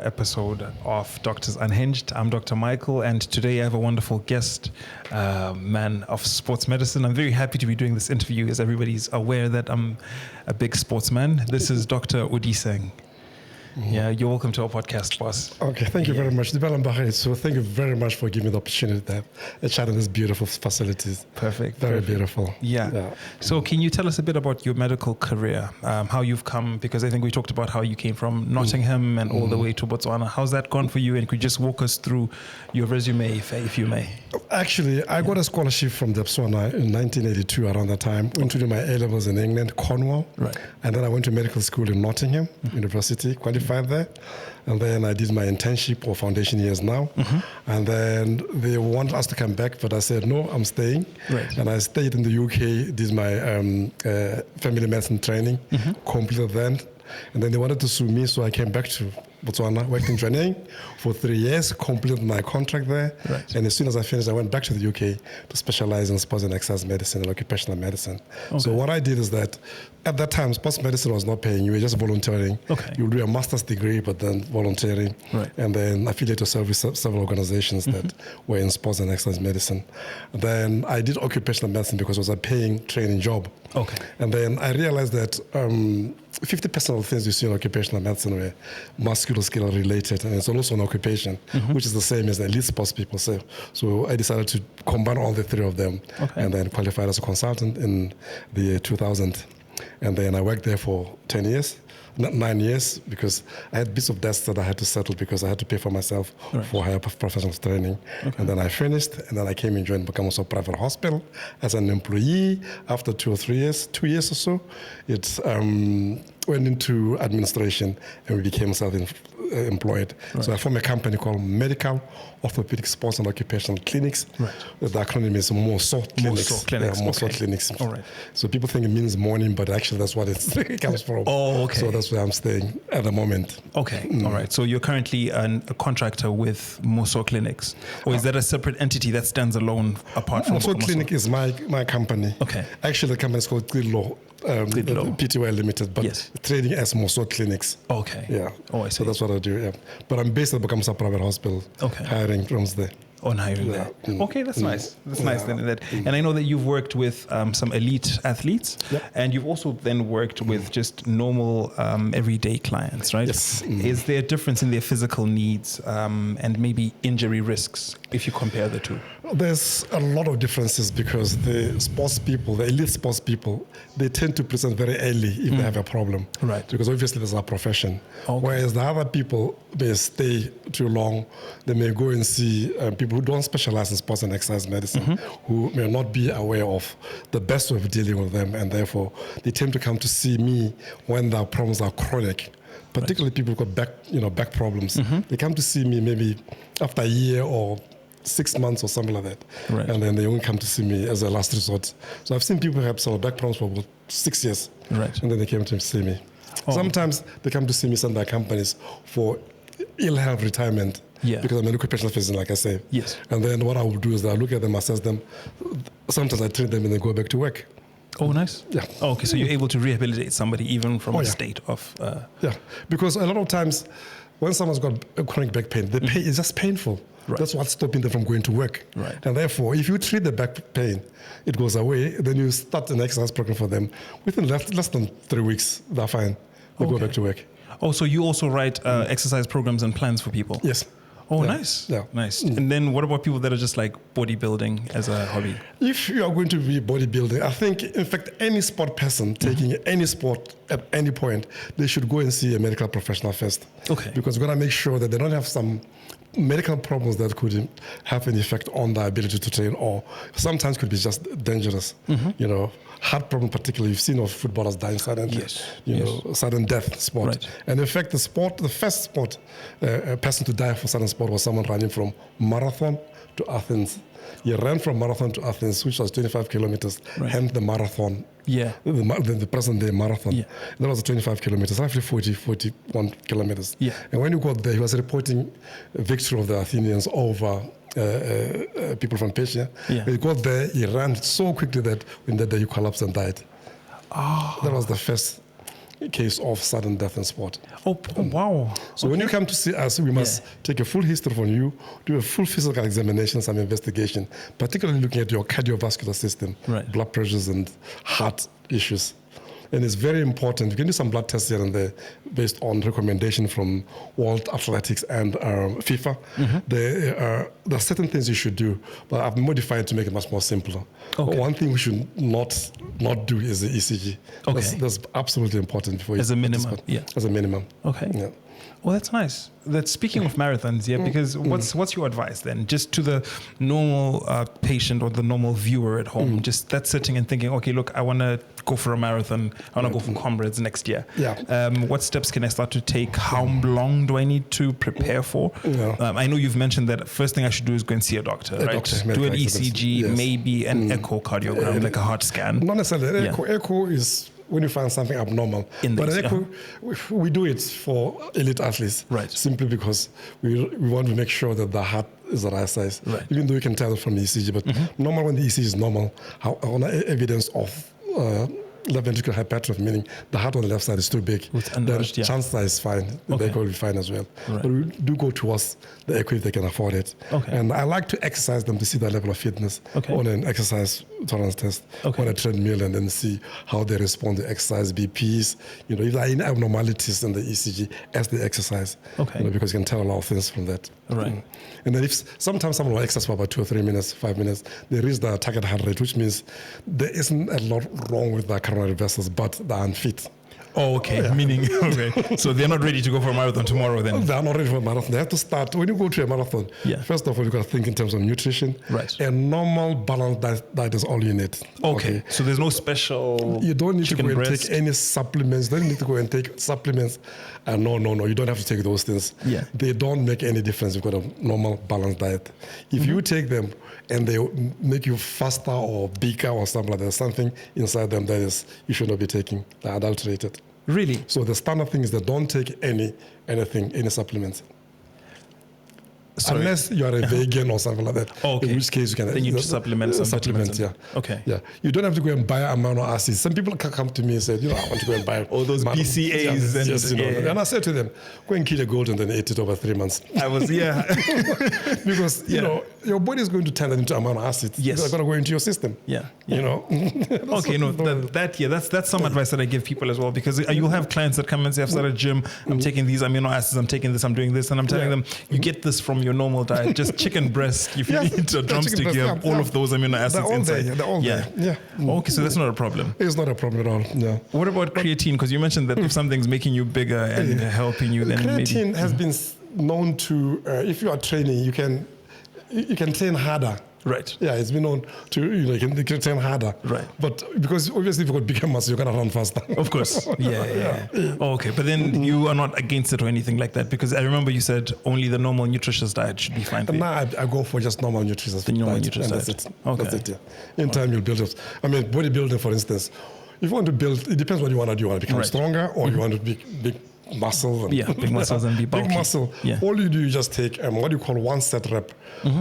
episode of Doctors Unhinged. I'm Dr. Michael, and today I have a wonderful guest, man of sports medicine. I'm very happy to be doing this interview, as everybody's aware that I'm a big sportsman. This is Dr. Odiseng. Yeah, you're welcome to our podcast, boss. Okay, thank you very much. So thank you very much for giving me the opportunity to have a chat in these beautiful facilities. Perfect. Very beautiful. Yeah. So can you tell us a bit about your medical career, how you've come, because I think we talked about how you came from Nottingham and all the way to Botswana. How's that gone for you? And could you just walk us through your resume, if you may? Actually, I got a scholarship from Botswana in 1982 around that time. Went to do my A-levels in England, Cornwall. Right. And then I went to medical school in Nottingham University, qualified there. And then I did my internship or foundation years now. And then they wanted us to come back, but I said, no, I'm staying. Right. And I stayed in the UK, did my family medicine training, completed that. And then they wanted to sue me, so I came back to Botswana, worked in training for 3 years, completed my contract there. Right. And as soon as I finished, I went back to the UK to specialize in sports and exercise medicine and occupational medicine. Okay. So what I did is that at that time, sports medicine was not paying. You were just volunteering. Okay. You would do a master's degree, but then volunteering. Right. And then affiliate yourself with several organizations that were in sports and exercise medicine. Then I did occupational medicine because it was a paying training job. Okay. And then I realized that 50% of the things you see in occupational medicine were musculoskeletal related, and it's also an occupation, which is the same as elite sports people say. So I decided to combine all the three of them, and then qualified as a consultant in the year 2000. And then I worked there for 10 years, not 9 years, because I had bits of debts that I had to settle because I had to pay for myself for higher professional training. Okay. And then I finished, and then I came and joined Bakamoso Private Hospital as an employee. After 2 or 3 years, 2 years or so, it went into administration, and we became self-employed. Right. So I formed a company called Medical Orthopedic Sports and Occupational Clinics. Right. The acronym is MOSO Clinics. MOSO Clinics. MOSO Clinics. All right. So people think it means morning, but actually that's what it comes from. Oh, okay. So that's where I'm staying at the moment. Okay. All right. So you're currently a contractor with MOSO Clinics, or is that a separate entity that stands alone apart from MOSO Clinic is my company. Okay. Actually, the company is called Gridlaw. PTY Limited, but trading as MOSO Clinics. Okay. Yeah. Oh, I see. So that's what I do, yeah. But I'm based at Bakamoso Private Hospital, hiring rooms there. On hiring there. Okay, that's nice. That's nice. And I know that you've worked with some elite athletes, and you've also then worked with just normal, everyday clients, right? Yes. Is there a difference in their physical needs and maybe injury risks if you compare the two? There's a lot of differences because the elite sports people, they tend to present very early if they have a problem. Right. Because obviously there's a profession. Okay. Whereas the other people, they stay too long. They may go and see people who don't specialize in sports and exercise medicine, who may not be aware of the best way of dealing with them, and therefore they tend to come to see me when their problems are chronic. Particularly people who've got back problems. They come to see me maybe after a year or 6 months or something like that. Right. And then they only come to see me as a last resort. So I've seen people have back problems for about 6 years. Right. And then they came to see me. Oh. Sometimes they come to see me, some of their companies, for ill health retirement. Yeah. Because I'm an occupational physician, like I say. Yes. And then what I will do is that I look at them, assess them. Sometimes I treat them and then go back to work. Oh, nice. Yeah. Oh, okay, so you're able to rehabilitate somebody even from a state of... Yeah, because a lot of times when someone's got a chronic back pain, the pain is just painful. Right. That's what's stopping them from going to work. Right. And therefore, if you treat the back pain, it goes away. Then you start an exercise program for them. Within less than 3 weeks, they're fine. They go back to work. Oh, so you also write exercise programs and plans for people? Yes. Oh, nice. Yeah. Nice. And then what about people that are just like bodybuilding as a hobby? If you are going to be bodybuilding, I think, in fact, any sport person taking any sport at any point, they should go and see a medical professional first. Okay. Because we're going to make sure that they don't have some medical problems that could have an effect on their ability to train, or sometimes could be just dangerous. Heart problem particularly, you've seen of footballers dying suddenly, sudden death sport. Right. And in fact, the first sport, person to die for sudden sport was someone running from Marathon to Athens. He ran from Marathon to Athens, which was 25 kilometers, hence the marathon. Yeah. The present day marathon. Yeah. That was 25 kilometers, roughly 41 kilometers. Yeah. And when he got there, he was reporting a victory of the Athenians over people from Persia. Yeah. When he got there, he ran so quickly that when that day he collapsed and died. Oh. That was the first case of sudden death in sport. Oh, wow. So when you come to see us, we must take a full history from you, do a full physical examination, some investigation, particularly looking at your cardiovascular system, blood pressures and heart issues. And it's very important. You can do some blood tests here and there based on recommendation from World Athletics and FIFA. There are certain things you should do, but I've modified to make it much more simpler. Okay. One thing we should not do is the ECG. Okay. That's absolutely important for you. As a minimum, As a minimum. Okay. Yeah. Well, that's nice. That's speaking of marathons, because what's your advice then? Just to the normal patient or the normal viewer at home, just that's sitting and thinking, okay, look, I want to go for a marathon. I want to go for Comrades next year. Yeah. What steps can I start to take? How long do I need to prepare for? Yeah. I know you've mentioned that first thing I should do is go and see a doctor, right? Do an ECG, maybe an echocardiogram, like a heart scan. Not necessarily. Echo is when you find something abnormal. But echo, we do it for elite athletes, simply because we want to make sure that the heart is the right size. Even though you can tell from the ECG, but normal when the ECG is normal, on evidence of left ventricular hypertrophy, meaning the heart on the left side is too big, then chances are it's fine. The echo will be fine as well. But we do go towards the echo if they can afford it. And I like to exercise them to see their level of fitness on an exercise tolerance test, on a treadmill, and then see how they respond to exercise, BPs, if there are any abnormalities in the ECG as they exercise, because you can tell a lot of things from that. And then if sometimes someone will exercise for about 2 or 3 minutes, 5 minutes, they reach the target heart rate, which means there isn't a lot wrong with their coronary vessels, but they're unfit. Oh, okay. Meaning, so they're not ready to go for a marathon tomorrow then? They're not ready for a marathon. They have to start, when you go to a marathon, first of all, you've got to think in terms of nutrition. A normal balanced diet is all you need. Okay. So there's no special You don't need to go and take any supplements. You don't need to go and take supplements. No. You don't have to take those things. They don't make any difference. You've got a normal balanced diet. If you take them and they make you faster or bigger or something like that, there's something inside them that is you should not be taking. They're adulterated. Really? So the standard thing is that don't take any supplements. Unless you are a vegan or something like that. In which case you can. Then you need to supplement some vitamins. You don't have to go and buy amino acids. Some people can come to me and say, I want to go and buy all those BCAAs. And I said to them, go and kill a goat and then eat it over 3 months. Because your body is going to turn that into amino acids. They're going to go into your system. That's some advice that I give people as well, because you'll have clients that come and say, I've started a gym, I'm taking these amino acids, I'm taking this, I'm doing this, and I'm telling them, you get this from your normal diet, just chicken breast. If you eat a drumstick, you have all of those amino acids inside. They're all there. Okay, so that's not a problem. It's not a problem at all. No. What about creatine? Because you mentioned that if something's making you bigger and helping you, then creatine has been known to, if you are training, you can train harder. It's been known to, you can train harder. But because obviously if you've got bigger muscles, you're going to run faster. Of course. Okay, but then you are not against it or anything like that, because I remember you said only the normal nutritious diet should be fine for you. Now I go for just normal nutritious diet. That's it. That's it, In time you'll build it. I mean, bodybuilding, for instance, if you want to build, it depends what you want to do. You want to become stronger, or you want to be big muscle. Big muscles and be bulky. Big muscle. All you do, you just take what you call one set rep,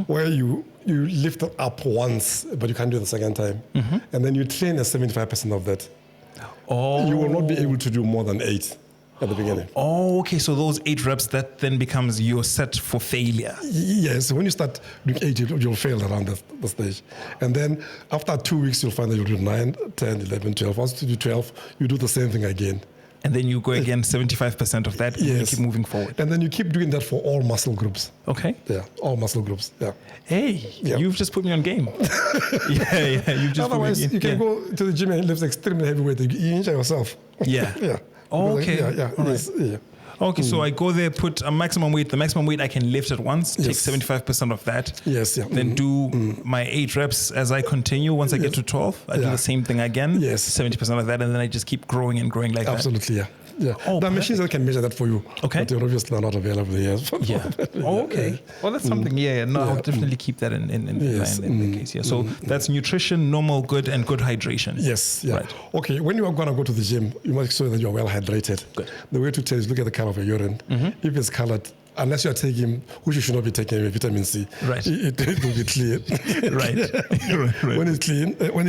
where you lift it up once, but you can't do it the second time. And then you train at 75% of that. You will not be able to do more than 8 at the beginning. Okay. So those 8 reps, that then becomes your set for failure. Yes. When you start doing 8, you'll fail around the stage. And then after 2 weeks, you'll find that you'll do 9, 10, 11, 12. Once you do 12, you do the same thing again. And then you go again 75% of that, and you keep moving forward. And then you keep doing that for all muscle groups. Okay. All muscle groups. Hey, you've just put me on game. You've just Otherwise, you can go to the gym and lift extremely heavy weight. You injure yourself. Okay. Okay, so I go there, put a maximum weight. The maximum weight I can lift at once, take 75% of that. Then do my 8 reps as I continue. Once I get to 12, I do the same thing again. 70% of that, and then I just keep growing and growing like that. Absolutely. There are machines that can measure that for you. Okay. But they're obviously not available here. Okay. Well, that's something. I'll definitely keep that in the case. So that's nutrition, normal, good, and good hydration. Right. Okay. When you are going to go to the gym, you must make sure that you're well hydrated. Good. The way to tell is look at the color of your urine. If it's colored unless you are taking, which you should not be taking, vitamin C. Right. It will be clear. Right. Right. When it's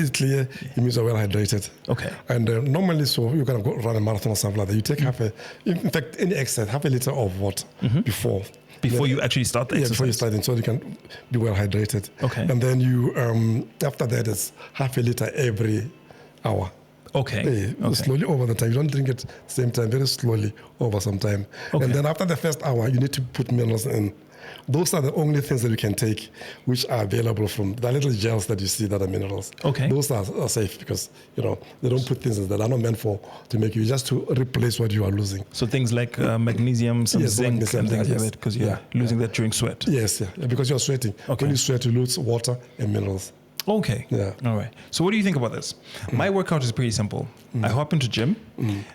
clear, it means you're well hydrated. Okay. And normally, so you're going to go run a marathon or something like that. You take in fact, any exercise, half a liter of water before. Before you actually start the exercise? Before you start, so you can be well hydrated. Okay. And then you, after that, it's half a liter every hour. Okay. Slowly over the time. You don't drink it at the same time, very slowly over some time. Okay. And then after the first hour, you need to put minerals in. Those are the only things that you can take which are available from the little gels that you see that are minerals. Okay. Those are safe because, they don't put things in that are not meant to make you, just to replace what you are losing. So things like magnesium, some zinc, magnesium, and things yes. like that, because you're losing that during sweat. Yes, because you're sweating. Okay. When you sweat, you lose water and minerals. Okay. Yeah. All right. So what do you think about this? My workout is pretty simple. I hop into gym.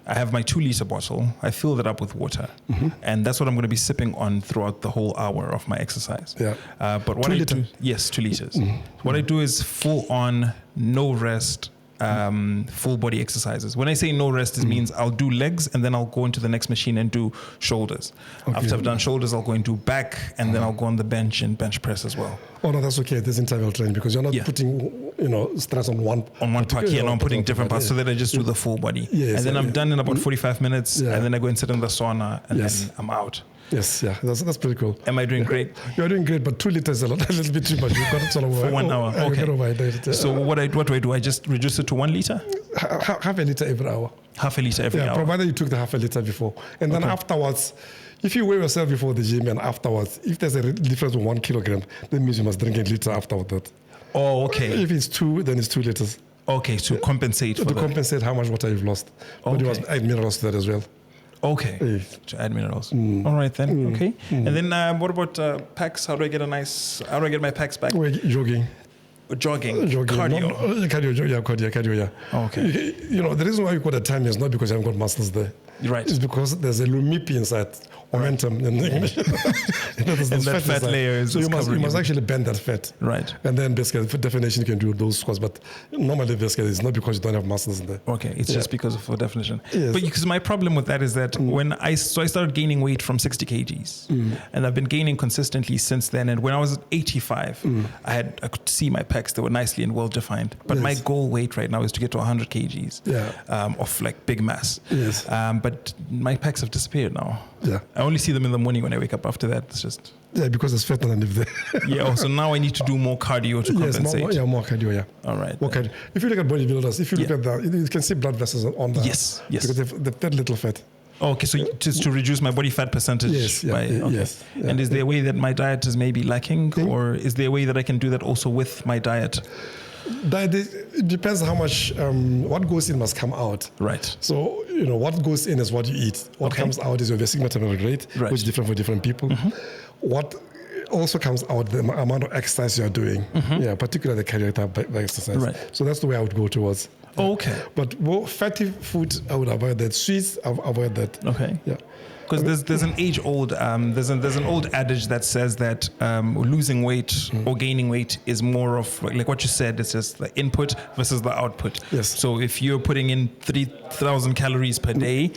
I have my 2-liter bottle. I fill that up with water. And that's what I'm going to be sipping on throughout the whole hour of my exercise. Yeah. But what 2 I liter? do, yes, 2 liters. What I do is full on, no rest, full body exercises. When I say no rest, it means I'll do legs and then I'll go into the next machine and do shoulders. Okay. After I've done shoulders, I'll go into back and then I'll go on the bench and bench press as well. Oh no, that's okay. There's interval training because you're not putting, stress on one part. Yeah, no, I'm putting different parts so that I just do the full body. Yes, and then I'm done in about 45 minutes, and then I go and sit in the sauna, and then I'm out. Yes, that's pretty cool. Am I doing great? You're doing great, but 2 liters is a little bit too much. You've got it sort of for 1 hour. Okay. So what do I do? I just reduce it to 1 liter? Half a liter every hour. Half a liter every hour. Provided you took the half a liter before, and then afterwards. If you weigh yourself before the gym and afterwards, if there's a difference of 1 kilogram, that means you must drink a liter after that. Oh, okay. If it's 2, then it's 2 liters. Okay, to compensate for that. To compensate how much water you've lost. But you must add minerals to that as well. Okay, to add minerals. All right then, okay. And then what about packs? How do I get my packs back? Jogging. Jogging. Cardio. Cardio, yeah. Okay. The reason why you got a time is not because you haven't got muscles there. Right. It's because there's a lumipi inside, momentum in English. And that fat layer is so you must actually bend that fat. Right. And then basically, for definition, you can do those squats. But normally, basically, it's not because you don't have muscles in there. Okay, it's just because of for definition. Yes. But because my problem with that is that when I started gaining weight from 60 kgs, and I've been gaining consistently since then. And when I was at 85, I could see my pecs; they were nicely and well defined. But my goal weight right now is to get to 100 kgs of like big mass. Yes. But my pecs have disappeared now. Yeah. I only see them in the morning when I wake up. After that, it's just... Yeah, because there's fat underneath there. So now I need to do more cardio to compensate. More cardio, yeah. All right. More cardio. If you look at bodybuilders, if you look at you can see blood vessels on the... Yes. Because they've very little fat. Okay, so just to reduce my body fat percentage. Yes. Yes. Yeah. And is there a way that my diet is maybe lacking? Or is there a way that I can do that also with my diet? It depends how much, what goes in must come out. Right. So, what goes in is what you eat. What comes out is your basic metabolic rate, which is different for different people. What also comes out, the amount of exercise you're doing. Yeah, particularly the cardio type of exercise. Right. So that's the way I would go towards. Okay. But fatty food, I would avoid that. Sweets, I would avoid that. Okay. Yeah. Because there's an age-old there's an old adage that says that losing weight or gaining weight is more of like what you said. It's just the input versus the output. Yes. So if you're putting in 3,000 calories per day,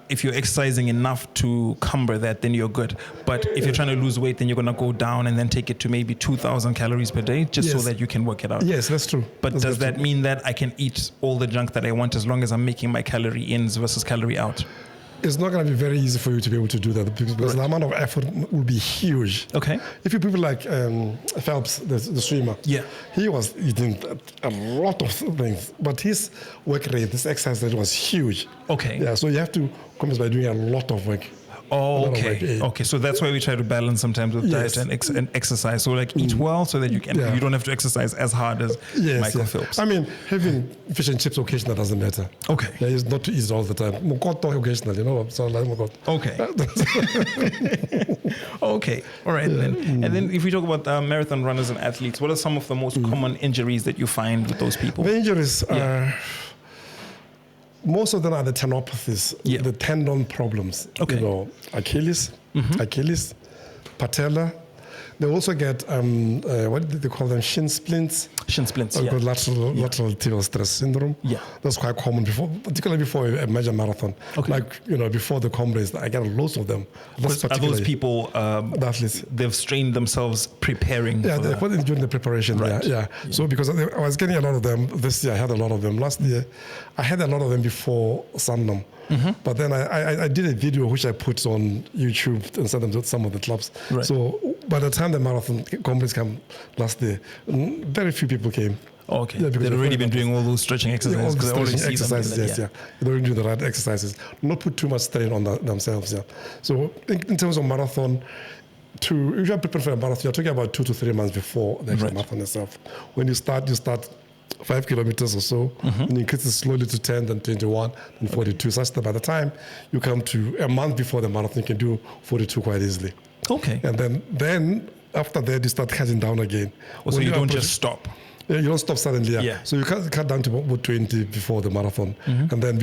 if you're exercising enough to cumber that, then you're good. But if you're trying to lose weight, then you're gonna go down and then take it to maybe 2,000 calories per day, just so that you can work it out. Yes, that's true. But does that mean that I can eat all the junk that I want as long as I'm making my calorie ins versus calorie out? It's not going to be very easy for you to be able to do that because the amount of effort will be huge. Okay. If you people like Phelps, the swimmer, he was eating a lot of things, but his work rate, this exercise rate was huge. Okay. Yeah, so you have to compensate by doing a lot of work. Oh, okay. Okay, so that's why we try to balance sometimes with diet and exercise. So like eat well so that you don't have to exercise as hard as Michael Phelps. I mean, having fish and chips occasionally doesn't matter. Okay. Yeah, it's not to eat all the time. Mokoto occasionally, So like mokoto. Okay. Okay. All right then. And then if we talk about marathon runners and athletes, what are some of the most common injuries that you find with those people? The injuries are... Most of them are the tendinopathies, the tendon problems. Okay. Achilles, patella, They also get, what did they call them? Shin splints. Shin splints, Lateral tibial stress syndrome. Yeah. That's quite common particularly before a major marathon. Okay. Like, before the comrades, I get loads of them. Are those people, athletes? They've strained themselves preparing for they put in during the preparation. Right. Yeah. So because I was getting a lot of them this year, I had a lot of them. Last year, I had a lot of them before Sandom. Mm-hmm. But then I did a video which I put on YouTube and sent them to some of the clubs. Right. So by the time the marathon comrades came last year, very few people came. Oh, okay. Yeah, they've already been doing all those stretching exercises. All the stretching exercises, yeah. They're already doing the right exercises. Not put too much strain on themselves, yeah. So in terms of marathon, if you're preparing for a marathon, you're talking about 2 to 3 months before the actual marathon itself. When you start 5 kilometers or so, and you increase it slowly to 10, then 21, then 42. Such that by the time you come to a month before the marathon, you can do 42 quite easily. Okay. And then after that, you start cutting down again. So you don't just stop. Yeah, you don't stop suddenly. Yeah. So you cut down to about 20 before the marathon, and then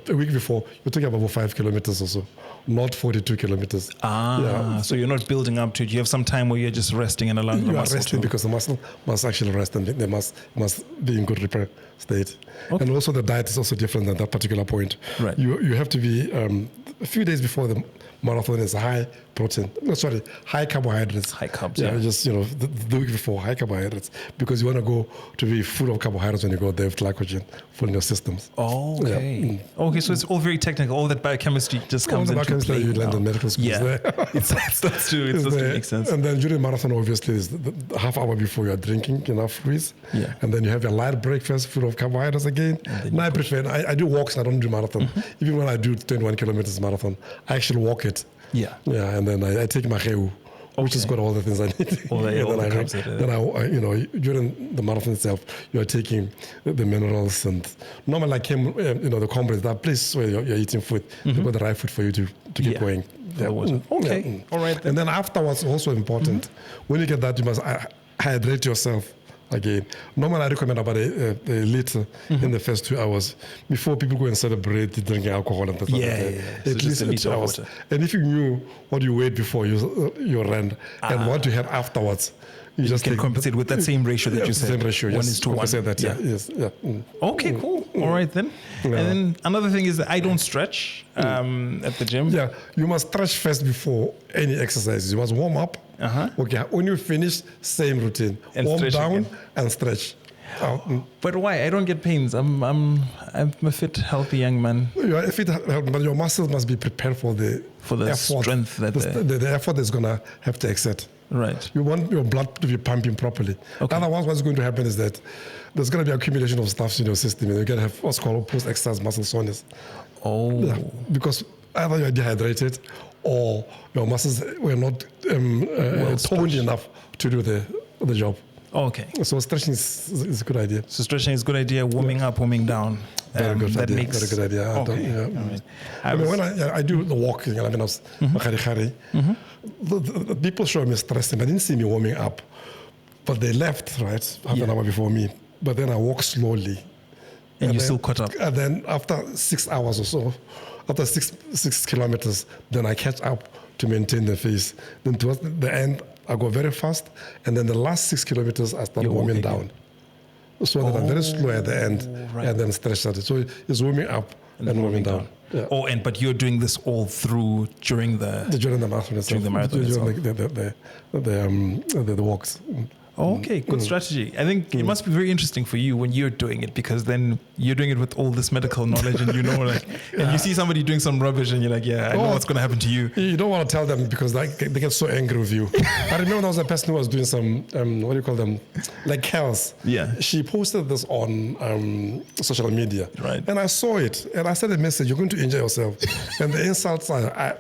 a week before, you're talking about 5 kilometers or so, not 42 kilometers. So you're not building up to it. You have some time where you're just resting and allowing the muscle to... You are resting because the muscle must actually rest and they must be in good repair state. Okay. And also the diet is also different at that particular point. Right. You have to be, a few days before the marathon is high carbohydrates. High carbs, just, the week before, high carbohydrates, because you want to go to be full of carbohydrates when you go there with glycogen full in your systems. Oh, okay. Yeah. Okay, so it's all very technical. All that biochemistry just comes into play. That you learn in medical schools. Yeah, that's true. It doesn't make sense. And then during the marathon, obviously, is the half hour before you're drinking enough fluids. Yeah. And then you have your light breakfast full of carbohydrates again. Now I do walks, I don't do marathon. Even when I do 21 kilometers marathon, I actually walk it. Yeah. Yeah, and then I take my heu, which has got all the things I need. Then during the marathon itself, you are taking the minerals and normally like the comrades, that place where you're eating food, they've got the right food for you to keep going. Yeah. Okay. All right. And then afterwards, also important, when you get that, you must hydrate yourself. Again, normally I recommend about a liter in the first 2 hours before people go and celebrate drinking alcohol and things like that. At least 2 hours. And if you knew what you weighed before you ran and what you had afterwards, you just can compensate with that same ratio that you said. Same ratio, yes. 1:1. That, yes. Yeah. Okay, cool. All right then. Yeah. And then another thing is that I don't stretch at the gym. Yeah, you must stretch first before any exercises. You must warm up. Okay, when you finish, same routine. And warm down again. and stretch. But why? I don't get pains. I'm a fit, healthy young man. You are fit, but your muscles must be prepared for the effort, strength that the effort is gonna have to exert. Right. You want your blood to be pumping properly. Okay. Otherwise, what's going to happen is that there's going to be accumulation of stuff in your system, and you're going to have what's called post-exercise muscle soreness. Oh. Yeah, because either you're dehydrated or your muscles were not toned enough to do the job. Okay. So stretching is a good idea. So stretching is a good idea. Warming up, warming down. Very good idea. Okay. All right. When I do the walking, I was the people show me stressing. I didn't see me warming up, but they left half an hour before me. But then I walked slowly, and you still caught up. And then after 6 hours or so, after six kilometers, then I catch up to maintain the pace. Then towards the end, I go very fast, and then the last 6 kilometers I start warming down. So that I'm very slow at the end, and then stretch out. So it's warming up and warming down. Yeah. But you're doing this all through during the marathon itself. The walks. Okay, good strategy. I think it must be very interesting for you when you're doing it, because then you're doing it with all this medical knowledge, and and you see somebody doing some rubbish, and you're like, I know what's going to happen to you. You don't want to tell them because they get so angry with you. I remember there was a person who was doing some, what do you call them, like cows. Yeah. She posted this on social media. Right. And I saw it, and I sent a message, you're going to enjoy yourself. And the insults I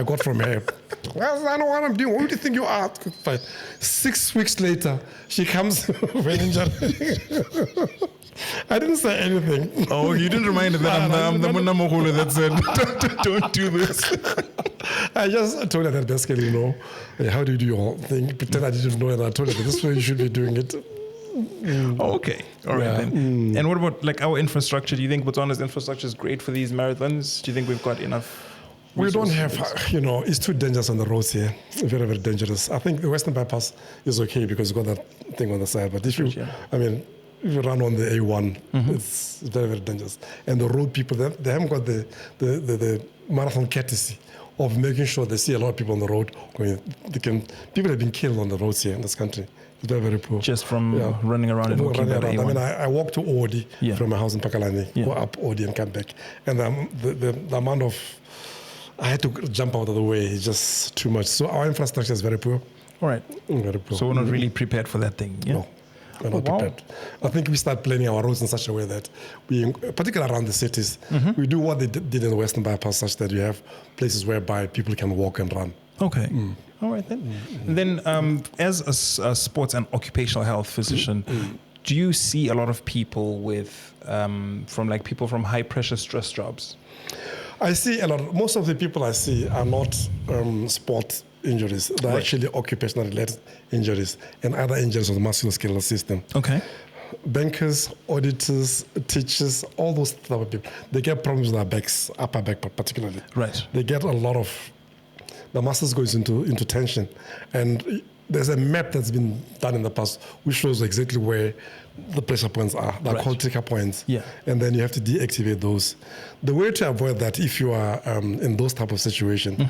got from her. Well, I know what I'm doing. What do you think you are? 6 weeks later, she comes with an injury. I didn't say anything. Oh, you didn't remind her that I'm the Munamahula that said, don't do this. I just told her that basically, how do you do your thing? Pretend I didn't know, and I told her that this way you should be doing it. Okay. All right then. And what about our infrastructure? Do you think Botswana's infrastructure is great for these marathons? Do you think we've got enough? We don't have, it's too dangerous on the roads here. Very, very dangerous. I think the Western Bypass is okay because you've got that thing on the side. But if you run on the A1, it's very, very dangerous. And the road people, they haven't got the marathon courtesy of making sure they see a lot of people on the road. People have been killed on the roads here in this country. It's very, very poor. Just from running around and walking around. I mean, I walk to Odi from my house in Pakalani, go up Odi and come back. And the amount of... I had to jump out of the way. It's just too much. So our infrastructure is very poor. All right. Very poor. So we're not really prepared for that thing. Yeah? No, we're not prepared. I think we start planning our roads in such a way that we, particularly around the cities, we do what they did in the Western Bypass, such that you have places whereby people can walk and run. Okay. All right then. Then, as a sports and occupational health physician, do you see a lot of people with people from high pressure stress jobs? I see a lot. Most of the people I see are not sport injuries. They're actually occupational related injuries and other injuries of the musculoskeletal system. Okay. Bankers, auditors, teachers, all those type of people, they get problems with their backs, upper back particularly. Right. They get a lot of, the muscles goes into tension. And there's a map that's been done in the past which shows exactly where the pressure points are. They're called trigger points. Yeah. And then you have to deactivate those. The way to avoid that if you are in those type of situations,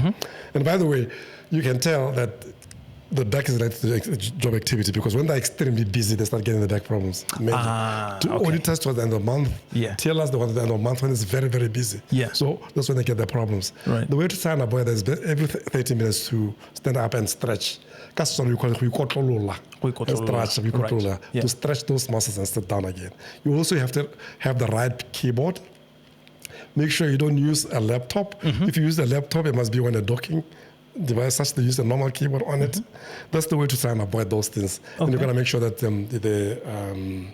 and by the way, you can tell that the back is related to job activity because when they're extremely busy, they start getting the back problems. Auditors towards the end of the month, TLRs the one at the end of the month when it's very, very busy. Yeah. So that's when they get their problems. Right. The way to try and avoid that is every 30 minutes to stand up and stretch. That's what we call it. To stretch those muscles and sit down again. You also have to have the right keyboard. Make sure you don't use a laptop. If you use a laptop, it must be on a docking device, such that you use a normal keyboard on it. That's the way to try and avoid those things. And you're going to make sure that the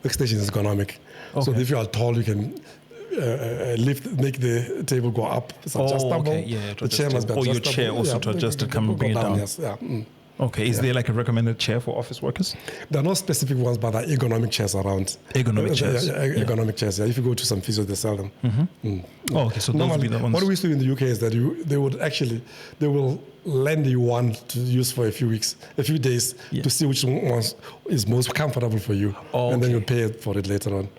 workstation is ergonomic. So if you are tall, you can make the table go up. It's adjustable. The chair must be adjustable. Or your chair also to adjust it, come and bring it down. Yes. Okay, is there like a recommended chair for office workers? There are no specific ones, but there are ergonomic chairs around. Ergonomic chairs? Ergonomic chairs, If you go to some physios, they sell them. Okay, so those would be the ones. What we used to do in the UK is that they will lend you one to use for a few days to see which one is most comfortable for you. And then you pay for it later on.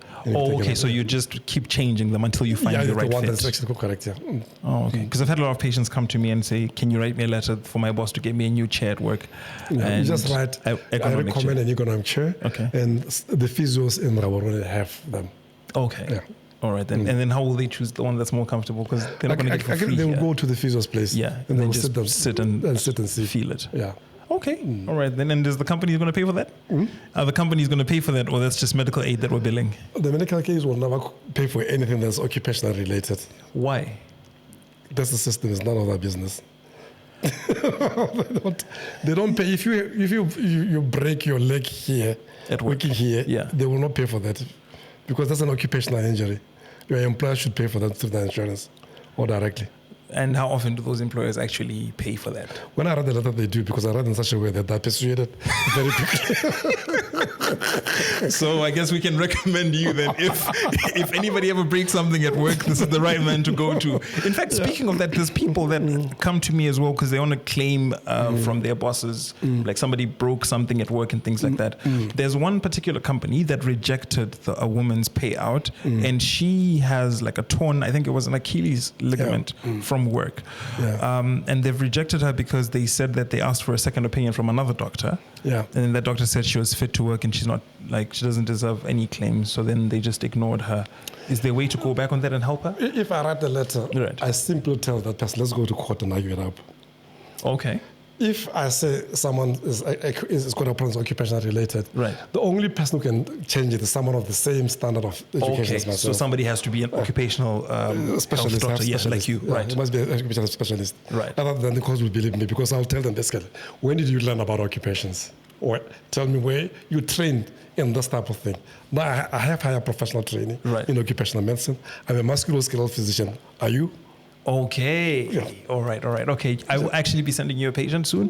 So you just keep changing them until you find the right fit. The one that's actually correct, okay. Because I've had a lot of patients come to me and say, can you write me a letter for my boss to get me a new chair at work? You just write, I recommend an ergonomic chair. Okay. And the physios in Rabarone have them. Okay. Yeah. All right, then. And then how will they choose the one that's more comfortable? Because they're not going to get it for free. They will go to the physio's place. Yeah. And then just sit and see. Feel it. Yeah. Okay. All right. Then, and is the company going to pay for that? Are the companies going to pay for that, or that's just medical aid that we're billing? The medical aid will never pay for anything that's occupational related. Why? That's the system. It's none of their business. They don't pay. If you break your leg here, working here, they will not pay for that because that's an occupational injury. Your employer should pay for that through the insurance or directly. And how often do those employers actually pay for that? When I read the letter, they do, because I read in such a way that they're persuaded very quickly. So I guess we can recommend you that if anybody ever breaks something at work, this is the right man to go to. In fact, speaking of that, there's people that come to me as well because they want to claim from their bosses, like somebody broke something at work and things like that. There's one particular company that rejected a woman's payout, and she has like a torn, I think it was an Achilles ligament from work. And they've rejected her because they said that they asked for a second opinion from another doctor. And then that doctor said she was fit to work and she's not, like, she doesn't deserve any claims. So then they just ignored her. Is there a way to go back on that and help her? If I write the letter, I simply tell that person, let's go to court and argue it up. Okay. If I say someone is got a problem occupational related, the only person who can change it is someone of the same standard of education as myself. So somebody has to be an occupational specialist, doctor, like you. It must be an occupational specialist. Other than the course will believe me, because I'll tell them basically, when did you learn about occupations? Or tell me where you trained in this type of thing. Now, I have higher professional training in occupational medicine. I'm a musculoskeletal physician. Are you? Okay. Yeah. All right. Okay. I will actually be sending you a patient soon.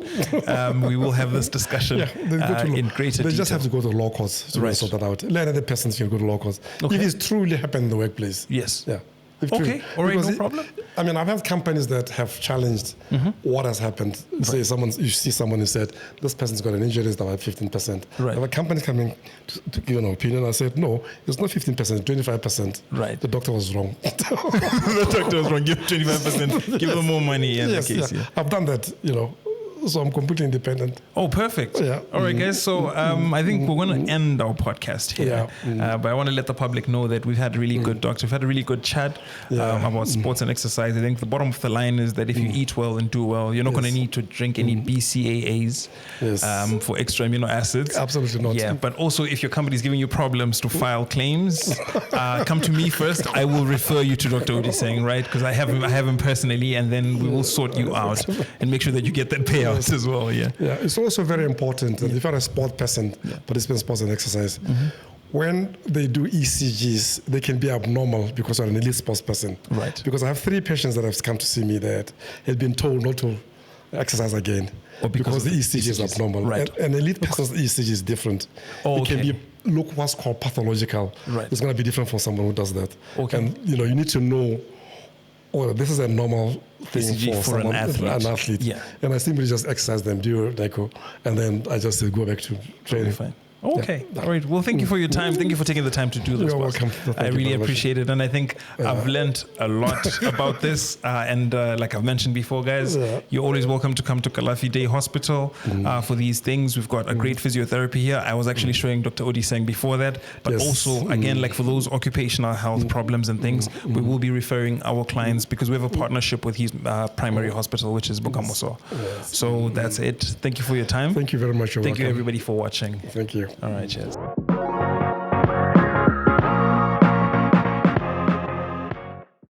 We will have this discussion in greater detail. They just have to go to law courts to sort that out. Let other persons can go to law courts. If it's truly happened in the workplace. Yes. Yeah. Okay, all right, no problem. I mean, I've had companies that have challenged what has happened. Say you see someone who said, this person's got an injury, it's about 15%. Right. If a company coming to give an opinion, I said, no, it's not 15%, 25%. Right. The doctor was wrong. The doctor was wrong. Give 25%, give them more money in the case. Yeah. I've done that, so I'm completely independent. Oh, perfect. Yeah. All right, guys. So I think we're going to end our podcast here. Yeah. But I want to let the public know that we've had a really good doctor. We've had a really good chat about sports and exercise. I think the bottom of the line is that if you eat well and do well, you're not going to need to drink any BCAAs for extra amino acids. Absolutely not. Yeah. But also, if your company is giving you problems to file claims, come to me first. I will refer you to Dr. Odiseng, right? Because I have him personally, and then we will sort you out and make sure that you get that payout as well. Yeah. It's also very important that if you're a sport person, participant sports and exercise, when they do ECGs, they can be abnormal because you're an elite sports person. Right. Because I have 3 patients that have come to see me that had been told not to exercise again because the ECG is abnormal. Right. An elite person's ECG is different. Oh, it can be what's called pathological. Right. It's going to be different from someone who does that. Okay. And you need to know, this is a normal thing for someone, an athlete. Yeah. And I simply just exercise them, do DICO, and then I just go back to training. Fine. Okay. Yeah. All right. Well, thank you for your time. Thank you for taking the time to do this. You're welcome. I really appreciate it. And I think I've learned a lot about this. And like I've mentioned before, guys, you're always welcome to come to Kalafhi Day Hospital for these things. We've got a great physiotherapy here. I was actually showing Dr. Odiseng before that. But also, again, like for those occupational health problems and things, we will be referring our clients because we have a partnership with his primary hospital, which is Bokamoso. So that's it. Thank you for your time. Thank you very much. Thank you, everybody, for watching. Thank you. All right, cheers.